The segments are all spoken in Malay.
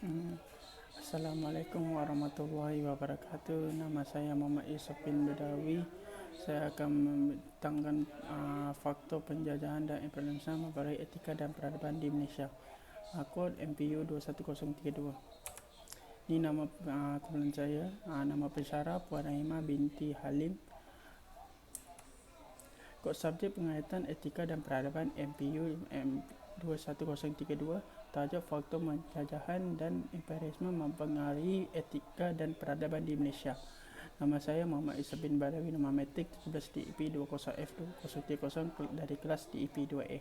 Hmm, Assalamualaikum warahmatullahi wabarakatuh. Nama saya Muhammad Yusuf bin Bedawi. Saya akan membentangkan faktor penjajahan dan imperialisme melalui etika dan peradaban di Malaysia. Kod MPU 21032. Ini nama kumpulan saya. Nama pensyarah Puan Rahimah binti Halim. Kod subjek pengaitan etika dan peradaban MPU 21032. Tajuk faktor penjajahan dan imperialisme mempengaruhi etika dan peradaban di Malaysia. Nama saya Muhammad Isa bin Badawi, nama metik 17 DEP 20F2030 dari kelas DEP 2A.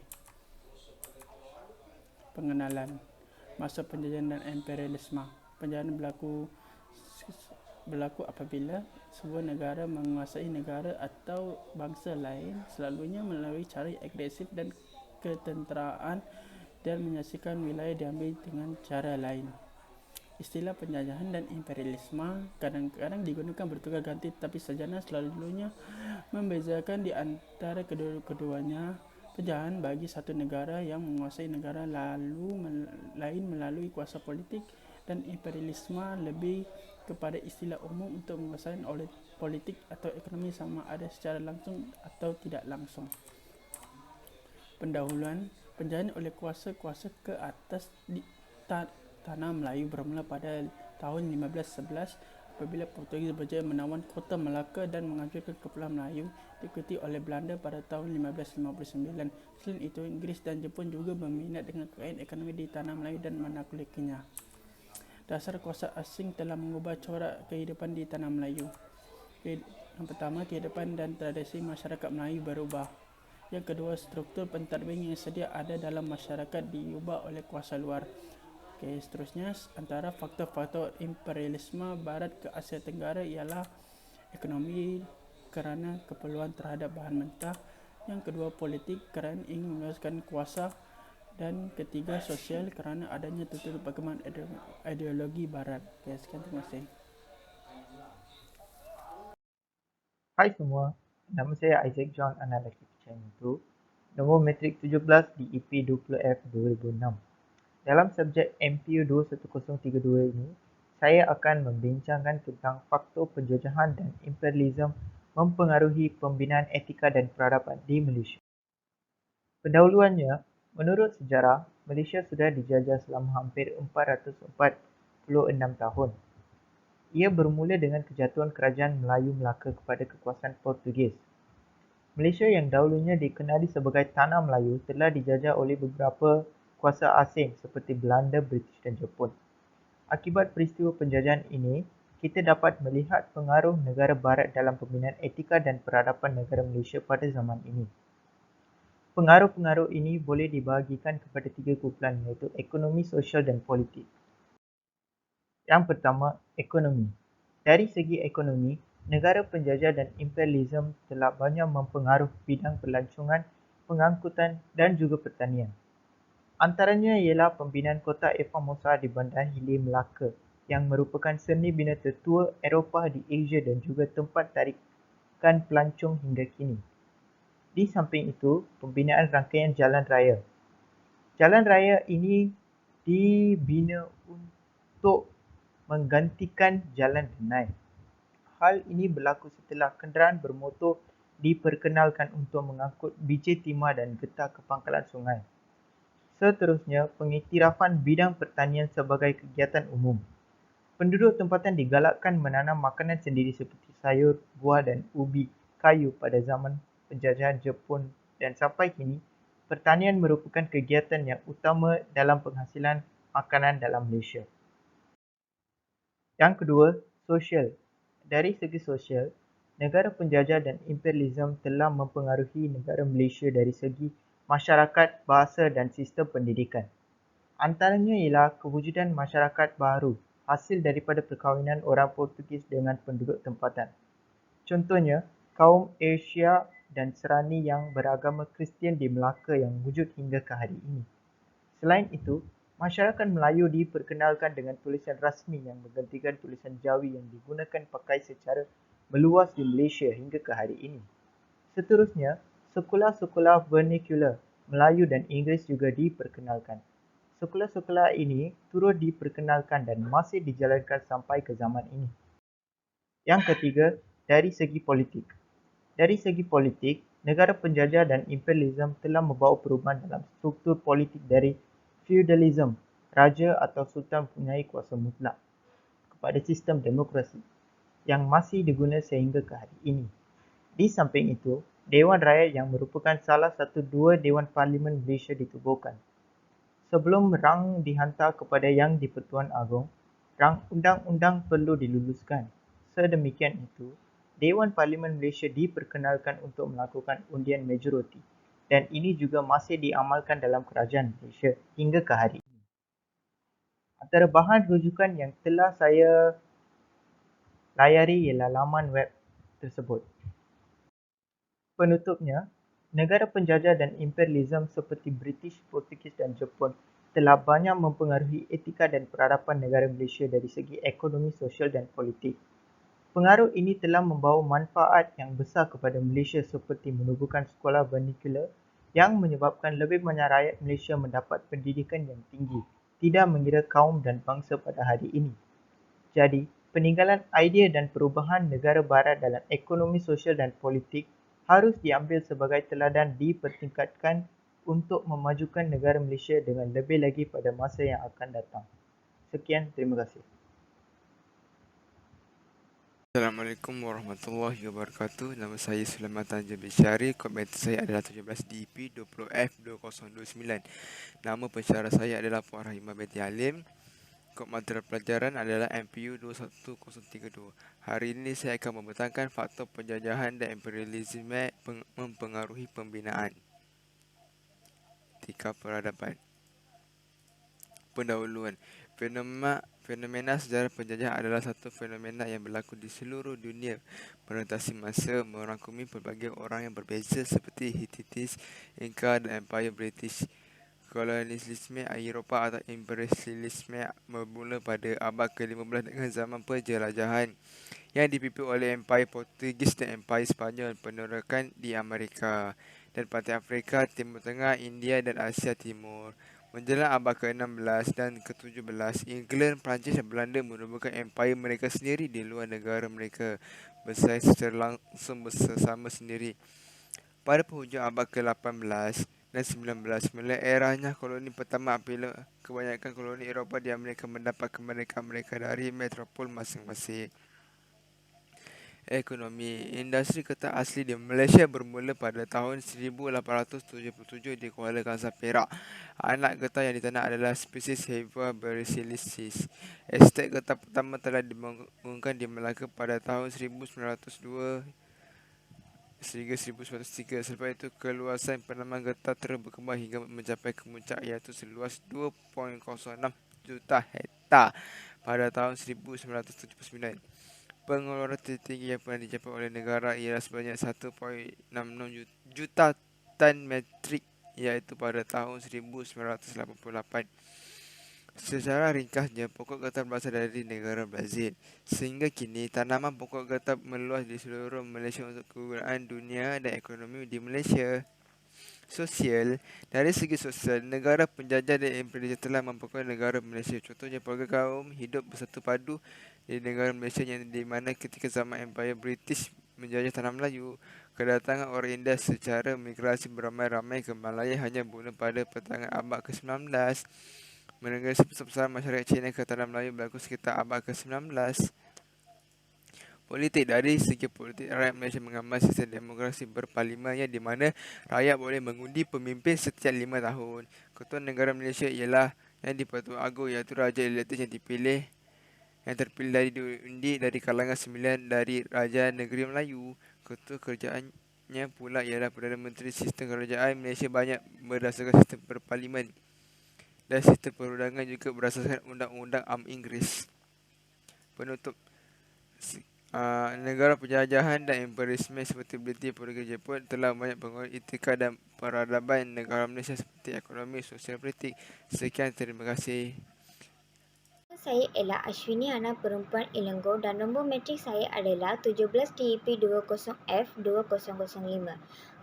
Pengenalan. Masa penjajahan dan imperialisme. Penjajahan berlaku apabila sebuah negara menguasai negara atau bangsa lain, selalunya melalui cara agresif dan ketenteraan, dan menyaksikan wilayah diambil dengan cara lain. Istilah penjajahan dan imperialisme kadang-kadang digunakan bertukar ganti, tetapi sarjana selalunya membezakan di antara keduanya. Penjajahan bagi satu negara yang menguasai negara lain melalui kuasa politik, dan imperialisme lebih kepada istilah umum untuk menguasai oleh politik atau ekonomi sama ada secara langsung atau tidak langsung. Pendahuluan. Penjajahan oleh kuasa-kuasa ke atas di tanah Melayu bermula pada tahun 1511 apabila Portugis berjaya menawan kota Melaka dan menghancurkan Kepulauan Melayu, diikuti oleh Belanda pada tahun 1559. Selain itu, Inggeris dan Jepun juga berminat dengan kekayaan ekonomi di tanah Melayu dan menaklukinya. Dasar kuasa asing telah mengubah corak kehidupan di tanah Melayu. Yang pertama, kehidupan dan tradisi masyarakat Melayu berubah. Yang kedua, struktur pentadbiran yang sedia ada dalam masyarakat diubah oleh kuasa luar. Seterusnya, antara faktor-faktor imperialisme Barat ke Asia Tenggara ialah ekonomi kerana keperluan terhadap bahan mentah. Yang kedua, politik kerana ingin meluaskan kuasa. Dan ketiga, sosial kerana adanya tuntutan perkembangan ideologi Barat. Sekian, terima kasih. Hai semua, nama saya Isaac John Analaki Picanitu, nombor metrik 17 di EP 20F 2006. Dalam subjek MPU 21032 ini, saya akan membincangkan tentang faktor penjajahan dan imperialisme mempengaruhi pembinaan etika dan peradaban di Malaysia. Pendahuluannya, menurut sejarah, Malaysia sudah dijajah selama hampir 446 tahun. Ia bermula dengan kejatuhan Kerajaan Melayu Melaka kepada kekuasaan Portugis. Malaysia yang dahulunya dikenali sebagai Tanah Melayu telah dijajah oleh beberapa kuasa asing seperti Belanda, British dan Jepun. Akibat peristiwa penjajahan ini, kita dapat melihat pengaruh negara barat dalam pembinaan etika dan peradaban negara Malaysia pada zaman ini. Pengaruh-pengaruh ini boleh dibahagikan kepada tiga kumpulan, iaitu ekonomi, sosial dan politik. Yang pertama, ekonomi. Dari segi ekonomi, negara penjajah dan imperialisme telah banyak mempengaruhi bidang pelancongan, pengangkutan dan juga pertanian. Antaranya ialah pembinaan kota Formosa di Bandar Hilir, Melaka yang merupakan seni bina tertua Eropah di Asia dan juga tempat tarikan pelancong hingga kini. Di samping itu, pembinaan rangkaian jalan raya. Jalan raya ini dibina untuk menggantikan jalan denai. Hal ini berlaku setelah kenderaan bermotor diperkenalkan untuk mengangkut biji timah dan getah ke pangkalan sungai. Seterusnya, pengiktirafan bidang pertanian sebagai kegiatan umum. Penduduk tempatan digalakkan menanam makanan sendiri seperti sayur, buah dan ubi kayu pada zaman penjajahan Jepun dan sampai kini, pertanian merupakan kegiatan yang utama dalam penghasilan makanan dalam Malaysia. Yang kedua, sosial. Dari segi sosial, negara penjajah dan imperialisme telah mempengaruhi negara Malaysia dari segi masyarakat, bahasa dan sistem pendidikan. Antaranya ialah kewujudan masyarakat baharu hasil daripada perkahwinan orang Portugis dengan penduduk tempatan. Contohnya, kaum Asia dan Serani yang beragama Kristian di Melaka yang wujud hingga ke hari ini. Selain itu, masyarakat Melayu diperkenalkan dengan tulisan rasmi yang menggantikan tulisan Jawi yang digunakan pakai secara meluas di Malaysia hingga ke hari ini. Seterusnya, sekolah-sekolah vernacular Melayu dan Inggeris juga diperkenalkan. Sekolah-sekolah ini turut diperkenalkan dan masih dijalankan sampai ke zaman ini. Yang ketiga, dari segi politik. Dari segi politik, negara penjajah dan imperialisme telah membawa perubahan dalam struktur politik dari feudalism, raja atau sultan mempunyai kuasa mutlak, kepada sistem demokrasi yang masih digunakan sehingga ke hari ini. Di samping itu, Dewan Rakyat yang merupakan salah satu dua Dewan Parlimen Malaysia ditubuhkan. Sebelum rang dihantar kepada Yang di-Pertuan Agong, rang undang-undang perlu diluluskan. Sedemikian itu, Dewan Parlimen Malaysia diperkenalkan untuk melakukan undian majoriti dan ini juga masih diamalkan dalam kerajaan Malaysia hingga ke hari ini. Antara bahan rujukan yang telah saya layari ialah laman web tersebut. Penutupnya, negara penjajah dan imperialisme seperti British, Portugis dan Jepun telah banyak mempengaruhi etika dan peradaban negara Malaysia dari segi ekonomi, sosial dan politik. Pengaruh ini telah membawa manfaat yang besar kepada Malaysia seperti menubuhkan sekolah vernacular yang menyebabkan lebih banyak rakyat Malaysia mendapat pendidikan yang tinggi, tidak mengira kaum dan bangsa pada hari ini. Jadi, peninggalan idea dan perubahan negara barat dalam ekonomi, sosial dan politik harus diambil sebagai teladan dipertingkatkan untuk memajukan negara Malaysia dengan lebih lagi pada masa yang akan datang. Sekian, terima kasih. Assalamualaikum warahmatullahi wabarakatuh. Nama saya Sulaiman Tanjung Bisyari. Komentar saya adalah 17 DP 20F 2029. Nama pensyarah saya adalah Puan Rahimah binti Halim. Kod material pelajaran adalah MPU 21032. Hari ini saya akan membentangkan faktor penjajahan dan imperialisme mempengaruhi pembinaan tika peradaban. Pendahuluan. Fenomena sejarah penjajahan adalah satu fenomena yang berlaku di seluruh dunia merentasi masa merangkumi pelbagai orang yang berbeza seperti Hittites, Inca dan Empire British. Kolonialisme Eropah atau imperialisme bermula pada abad ke-15 dengan zaman penjelajahan yang dipimpin oleh Empire Portugis dan Empire Sepanyol penerakan di Amerika dan pantai Afrika, Timur Tengah, India dan Asia Timur. Menjelang abad ke-16 dan ke-17, England, Perancis dan Belanda menubuhkan empire mereka sendiri di luar negara mereka bersaing secara langsung bersama sendiri. Pada penghujung abad ke-18 dan 19, mulai eranya koloni pertama apabila kebanyakan koloni Eropah di Amerika mendapat kemerdekaan mereka dari metropol masing-masing. Ekonomi. Industri kertas asli di Malaysia bermula pada tahun 1877 di Kuala Kangsar, Perak. Anak getah yang ditanam adalah spesies Hevia bersilensis. Estet getah pertama telah dibangunkan di Melaka pada tahun 1902 sehingga 1903. Selepas itu, keluasan penanaman getah terus berkembang hingga mencapai kemuncak iaitu seluas 2.06 juta hektar pada tahun 1979. Pengeluaran tertinggi yang pernah dicapai oleh negara ialah sebanyak 1.66 juta tan metrik iaitu pada tahun 1988. Secara ringkasnya, pokok getah berasal dari negara Brazil. Sehingga kini, tanaman pokok getah meluas di seluruh Malaysia untuk kegunaan dunia dan ekonomi di Malaysia. Sosial. Dari segi sosial, negara penjajah dan imperial telah mempengaruhi negara Malaysia. Contohnya, pelbagai kaum hidup bersatu padu di negara Malaysia yang di mana ketika zaman Empire British menjajah tanah Melayu, kedatangan orang India secara migrasi beramai-ramai ke Malaya hanya bermula pada pertengahan abad ke-19. Migrasi besar-besaran masyarakat Cina ke tanah Melayu berlaku sekitar abad ke-19. Politik. Dari segi politik, rakyat Malaysia mengambil sistem demokrasi berparlimen yang di mana rakyat boleh mengundi pemimpin setiap 5 tahun. Ketua negara Malaysia ialah yang di-Pertuan Agong iaitu Raja Elektif yang terpilih dari diundi dari kalangan 9 dari Raja Negeri Melayu. Ketua kerajaannya pula ialah Perdana Menteri. Sistem kerajaan Malaysia banyak berdasarkan sistem berparlimen dan sistem perundangan juga berdasarkan Undang-Undang Inggris. Penutup. Negara penjajahan dan imperialisme seperti British, Portugis, Jepun telah banyak pengaruh etika dan peradaban negara Malaysia seperti ekonomi, sosial, politik. Sekian, terima kasih. saya ialah Ashwini Ana Perempuan Elenggo dan nombor matrik saya adalah 17 DEP 20F2005.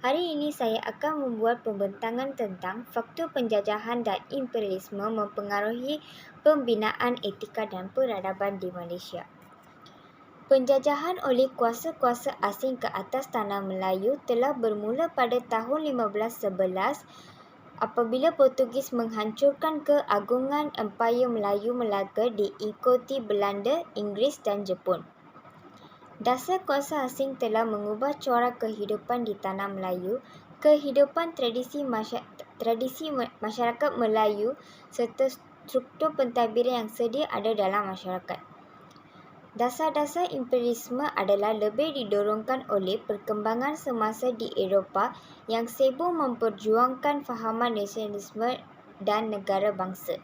Hari ini saya akan membuat pembentangan tentang faktor penjajahan dan imperialisme mempengaruhi pembinaan etika dan peradaban di Malaysia. Penjajahan oleh kuasa-kuasa asing ke atas tanah Melayu telah bermula pada tahun 1511 apabila Portugis menghancurkan keagungan Empayar Melayu Melaka diikuti Belanda, Inggeris dan Jepun. Dasar kuasa asing telah mengubah corak kehidupan di tanah Melayu, kehidupan tradisi masyarakat Melayu serta struktur pentadbiran yang sedia ada dalam masyarakat. Dasar-dasar imperialisme adalah lebih didorongkan oleh perkembangan semasa di Eropah yang sibuk memperjuangkan fahaman nasionalisme dan negara bangsa.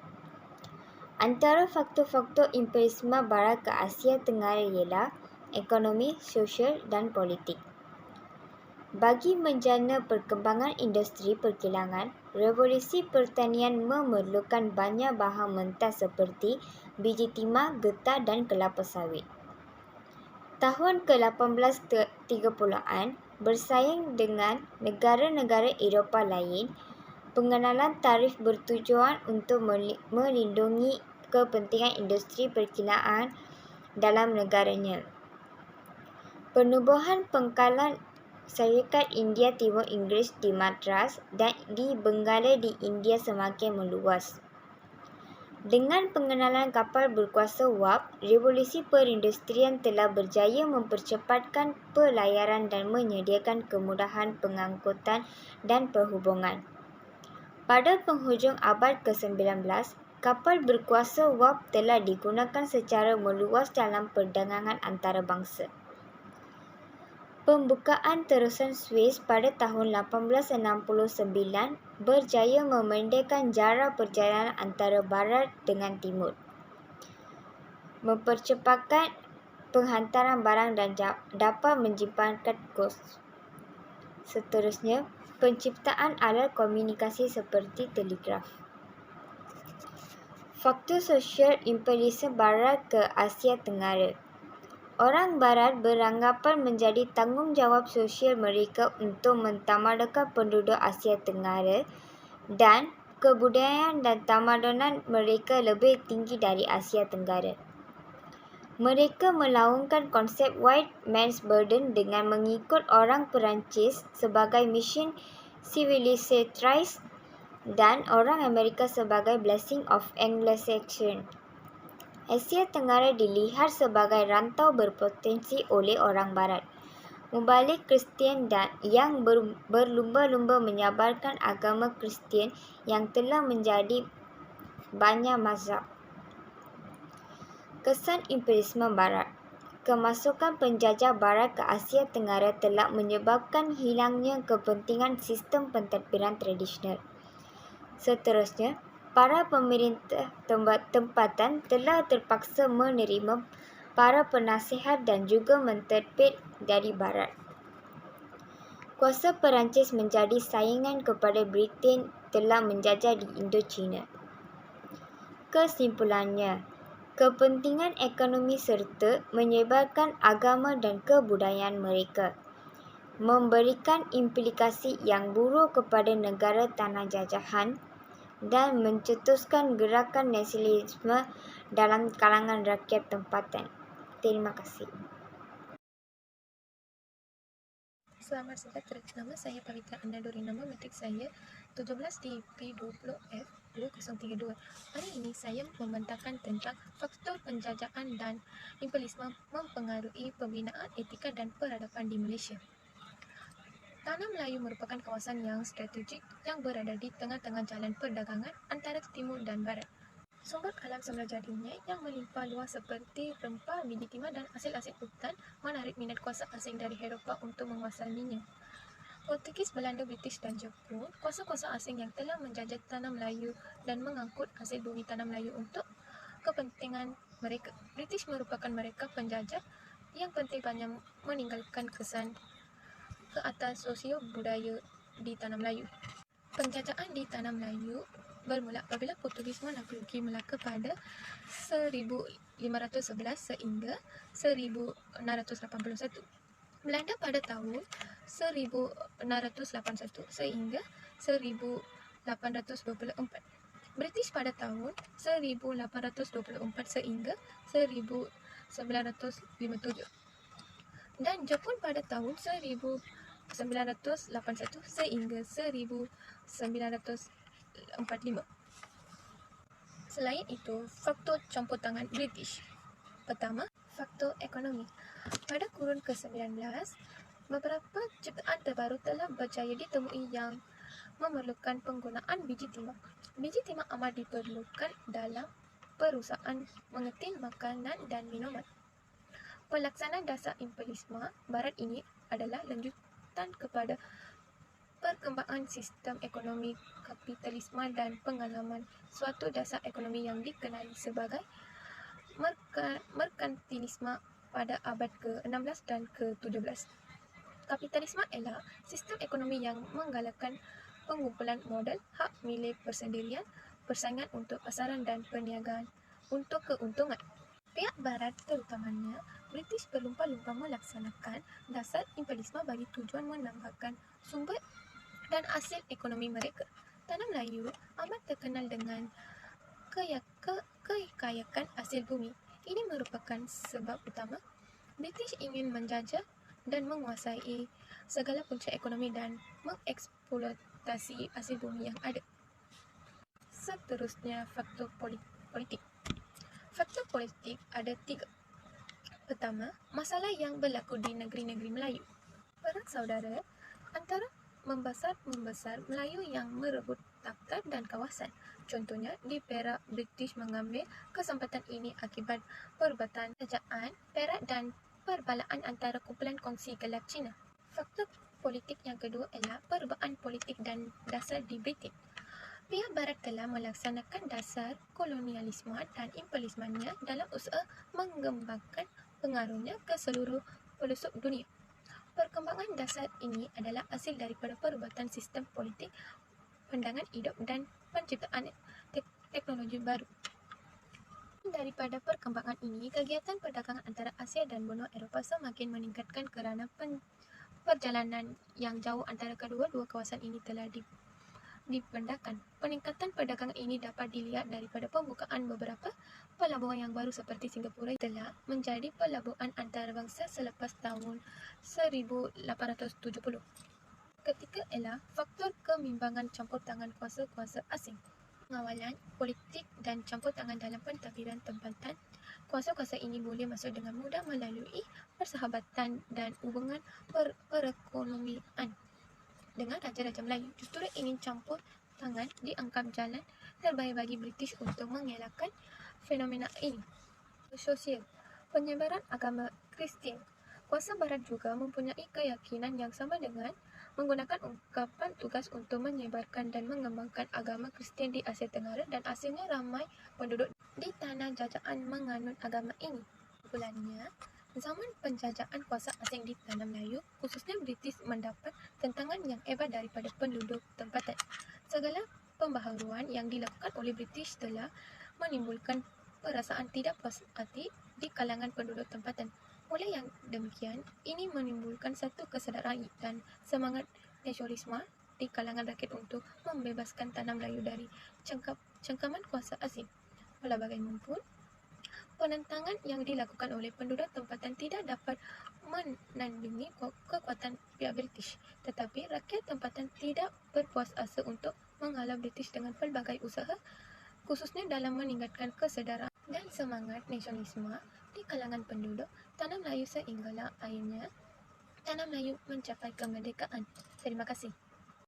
Antara faktor-faktor imperialisme barat ke Asia Tenggara ialah ekonomi, sosial dan politik. Bagi menjana perkembangan industri perkilangan, revolusi pertanian memerlukan banyak bahan mentah seperti biji timah, getah dan kelapa sawit. Tahun ke-1830-an, bersaing dengan negara-negara Eropah lain, pengenalan tarif bertujuan untuk melindungi kepentingan industri perkilangan dalam negaranya. Penubuhan pangkalan Syarikat India Timur Inggeris di Madras dan di Benggala di India semakin meluas. Dengan pengenalan kapal berkuasa wap, revolusi perindustrian telah berjaya mempercepatkan pelayaran dan menyediakan kemudahan pengangkutan dan perhubungan. Pada penghujung abad ke-19, kapal berkuasa wap telah digunakan secara meluas dalam perdagangan antarabangsa. Pembukaan terusan Suez pada tahun 1869 berjaya memendekkan jarak perjalanan antara barat dengan timur, mempercepatkan penghantaran barang dan dapat menyimpankan kos. Seterusnya, penciptaan alat komunikasi seperti telegraf. Faktor sosial imperialisme barat ke Asia Tenggara. Orang barat beranggapan menjadi tanggungjawab sosial mereka untuk mentamadkan penduduk Asia Tenggara dan kebudayaan dan tamadunan mereka lebih tinggi dari Asia Tenggara. Mereka melaungkan konsep white man's burden dengan mengikut orang Perancis sebagai mission civilizatris dan orang Amerika sebagai blessing of Anglo-Saxon. Asia Tenggara dilihat sebagai rantau berpotensi oleh orang barat. Mubalik Kristian dan yang berlumba-lumba menyebarkan agama Kristian yang telah menjadi banyak mazhab. Kesan imperialisme barat. Kemasukan penjajah barat ke Asia Tenggara telah menyebabkan hilangnya kepentingan sistem pentadbiran tradisional. Seterusnya, para pemerintah tempatan telah terpaksa menerima para penasihat dan juga mentadbir dari barat. Kuasa Perancis menjadi saingan kepada Britain telah menjajah di Indochina. Kesimpulannya, kepentingan ekonomi serta menyebarkan agama dan kebudayaan mereka memberikan implikasi yang buruk kepada negara tanah jajahan dan mencetuskan gerakan nasionalisme dalam kalangan rakyat tempatan. Terima kasih. Selamat sejahtera. Nama saya Pavitra Andadori. Nama matrik saya 17 DP 20F 2032. Hari ini saya membantahkan tentang faktor penjajahan dan imperialisme mempengaruhi pembinaan etika dan peradaban di Malaysia. Tanah Melayu merupakan kawasan yang strategik yang berada di tengah-tengah jalan perdagangan antara timur dan barat. Sumber alam semula jadinya yang melimpah luas seperti rempah, biji timah dan hasil-hasil hutan menarik minat kuasa asing dari Eropah untuk menguasainya. Portugis, Belanda, British dan Jepun, kuasa-kuasa asing yang telah menjajah tanah Melayu dan mengangkut hasil bumi tanah Melayu untuk kepentingan mereka. British merupakan mereka penjajah yang penting banyak meninggalkan kesan ke atas sosio budaya di tanah Melayu. Penjajahan di tanah Melayu bermula apabila Portugis menaklukki Melaka pada 1511 sehingga 1681. Belanda pada tahun 1681 sehingga 1824. British pada tahun 1824 sehingga 1957. Dan Jepun pada tahun 1981 sehingga 1945. Selain itu, faktor campur tangan British. Pertama, faktor ekonomi. Pada kurun ke-19, beberapa ciptaan terbaru telah berjaya ditemui yang memerlukan penggunaan biji timbang. Biji timbang amat diperlukan dalam perusahaan mengetil makanan dan minuman. Pelaksanaan dasar imperialisme barat ini adalah lanjutan kepada perkembangan sistem ekonomi kapitalisme dan pengalaman suatu dasar ekonomi yang dikenali sebagai merkantilisme pada abad ke-16 dan ke-17. Kapitalisme ialah sistem ekonomi yang menggalakkan pengumpulan modal, hak milik persendirian, persaingan untuk pasaran dan perniagaan untuk keuntungan. Pihak barat, terutamanya British, berlumba-lumba melaksanakan dasar imperialisme bagi tujuan menambahkan sumber dan hasil ekonomi mereka. Tanah Melayu amat terkenal dengan kekayaan hasil bumi. Ini merupakan sebab utama British ingin menjajah dan menguasai segala punca ekonomi dan mengeksploitasi hasil bumi yang ada. Seterusnya, faktor politik. Faktor politik ada 3. Pertama, masalah yang berlaku di negeri-negeri Melayu. Perang saudara antara membesar Melayu yang merebut takhta dan kawasan. Contohnya, di Perak, British mengambil kesempatan ini akibat perbatasan kerajaan Perak dan perbalaan antara kumpulan kongsi gelap Cina. Faktor politik yang kedua ialah perubahan politik dan dasar di Britain. Pihak barat telah melaksanakan dasar kolonialisme dan imperialismenya dalam usaha mengembangkan pengaruhnya ke seluruh pelosok dunia. Perkembangan dasar ini adalah hasil daripada perubatan sistem politik, pandangan hidup dan penciptaan teknologi baru. Daripada perkembangan ini, kegiatan perdagangan antara Asia dan benua Eropah semakin meningkatkan kerana perjalanan yang jauh antara kedua-dua kawasan ini telah dipendahkan. Peningkatan perdagangan ini dapat dilihat daripada pembukaan beberapa pelabuhan yang baru seperti Singapura telah menjadi pelabuhan antarabangsa selepas tahun 1870. Ketiga ialah faktor kebimbangan campur tangan kuasa-kuasa asing. Pengawalan politik dan campur tangan dalam pentadbiran tempatan. Kuasa-kuasa ini boleh masuk dengan mudah melalui persahabatan dan hubungan perekonomian dengan Raja-Raja Melayu. Justru ingin campur tangan dianggap jalan terbaik bagi British untuk mengelakkan fenomena ini. Sosial, penyebaran agama Kristian. Kuasa barat juga mempunyai keyakinan yang sama dengan menggunakan ungkapan tugas untuk menyebarkan dan mengembangkan agama Kristian di Asia Tenggara, dan hasilnya ramai penduduk di tanah jajahan menganut agama ini. Bulannya, zaman penjajahan kuasa asing di tanah Melayu, khususnya British, mendapat tentangan yang hebat daripada penduduk tempatan. Segala pembaharuan yang dilakukan oleh British telah menimbulkan perasaan tidak puas hati di kalangan penduduk tempatan. Oleh yang demikian, ini menimbulkan satu kesedaran dan semangat nasionalisme di kalangan rakyat untuk membebaskan tanah Melayu dari cengkaman kuasa asing. Walau bagaimanapun, penentangan yang dilakukan oleh penduduk tempatan tidak dapat menandingi kekuatan pihak British. Tetapi rakyat tempatan tidak berpuas asa untuk menghalau British dengan pelbagai usaha, khususnya dalam meningkatkan kesedaran dan semangat nasionalisme di kalangan penduduk tanah Melayu, sehinggalah akhirnya tanah Melayu mencapai kemerdekaan. Terima kasih.